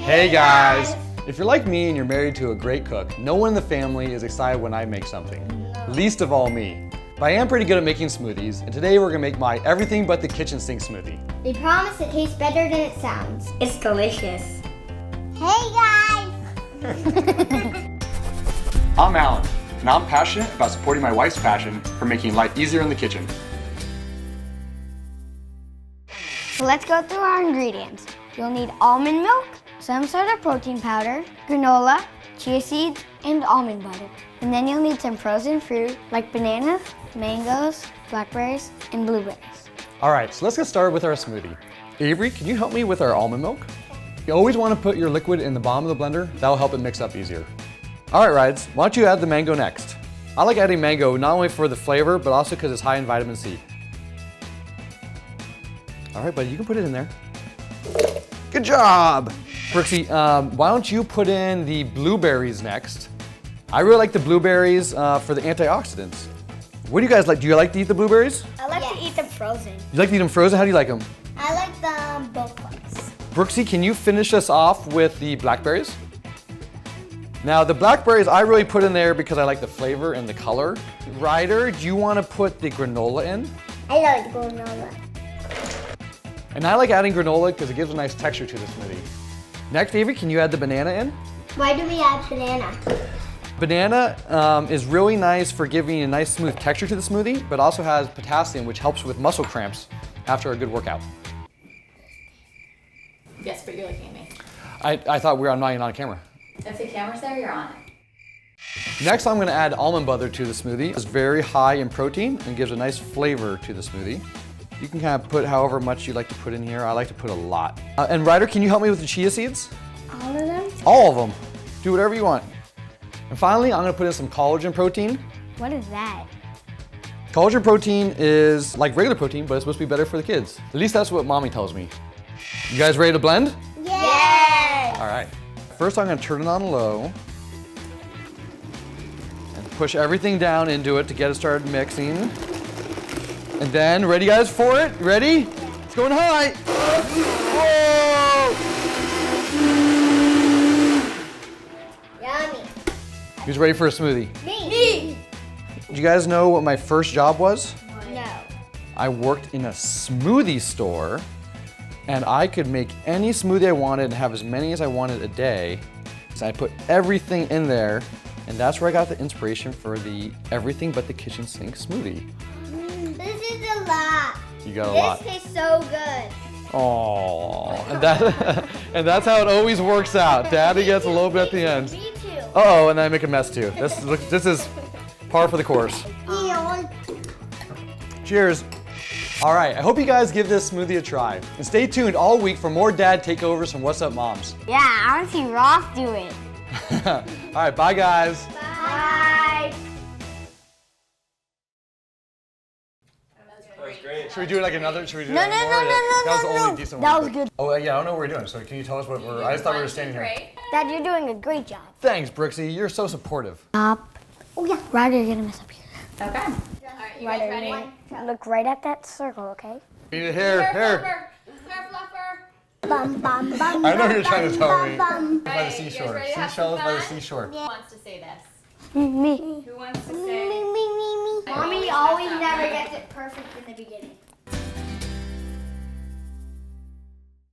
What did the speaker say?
Hey guys! If you're like me and you're married to a great cook, no one in the family is excited when I make something. Least of all me. But I am pretty good at making smoothies, and today we're gonna make my everything but the kitchen sink smoothie. They promise it tastes better than it sounds. It's delicious. Hey guys! I'm Alan, and I'm passionate about supporting my wife's passion for making life easier in the kitchen. So let's go through our ingredients. You'll need almond milk, some sort of protein powder, granola, chia seeds, and almond butter. And then you'll need some frozen fruit like bananas, mangoes, blackberries, and blueberries. All right, so let's get started with our smoothie. Avery, can you help me with our almond milk? You always want to put your liquid in the bottom of the blender. That'll help it mix up easier. All right, Rides, why don't you add the mango next? I like adding mango not only for the flavor, but also because it's high in vitamin C. All right, buddy, you can put it in there. Good job! Brooksy, why don't you put in the blueberries next? I really like the blueberries for the antioxidants. What do you guys like? Do you like to eat the blueberries? I like to eat them frozen. You like to eat them frozen? How do you like them? I like them both ways. Brooksy, can you finish us off with the blackberries? Now the blackberries I really put in there because I like the flavor and the color. Ryder, do you want to put the granola in? I like granola. And I like adding granola because it gives a nice texture to the smoothie. Next, Avery, can you add the banana in? Why do we add banana? Banana is really nice for giving a nice smooth texture to the smoothie, but also has potassium, which helps with muscle cramps after a good workout. Yes, but you're looking at me. I thought we were not even on camera. If the camera's there, you're on it. Next, I'm gonna add almond butter to the smoothie. It's very high in protein and gives a nice flavor to the smoothie. You can kind of put however much you like to put in here. I like to put a lot. And Ryder, can you help me with the chia seeds? All of them? All of them. Do whatever you want. And finally, I'm gonna put in some collagen protein. What is that? Collagen protein is like regular protein, but it's supposed to be better for the kids. At least that's what mommy tells me. You guys ready to blend? Yes! All right. First, I'm gonna turn it on low and push everything down into it to get it started mixing. And then, ready guys for it? Ready? Yeah. It's going high. Whoa! Yummy. Who's ready for a smoothie? Me. Do you guys know what my first job was? No. I worked in a smoothie store, and I could make any smoothie I wanted and have as many as I wanted a day. So I put everything in there, and that's where I got the inspiration for the everything but the kitchen sink smoothie. This is a lot. You got a lot. This tastes so good. Aww, and that's how it always works out. Daddy gets a little bit at the end. Me too. Uh-oh, and then I make a mess too. This is par for the course. Cheers. All right, I hope you guys give this smoothie a try. And stay tuned all week for more dad takeovers from What's Up Moms. Yeah, I want to see Ross do it. All right, bye guys. Bye. That was great. Should we do like another? Should we do No, like no, more? no, no, no, That was the no, only no. decent That one. was good. Oh yeah, I don't know what we're doing. So can you tell us what we're? I just thought we were standing here. Dad, you're doing a great job. Thanks, Brooksy. You're so supportive. Oh yeah, Ryder, you're gonna mess up here. Okay. All right, you guys ready? Look right at that circle, okay? Need it here. Hair fluffer. Bum bum bum. I know you're trying to tell me. Bum. By the seashore. Seashells by the seashore. Who wants to say this? Me. Who wants to Me, say? me, me, me, me. Mommy always never gets it perfect in the beginning.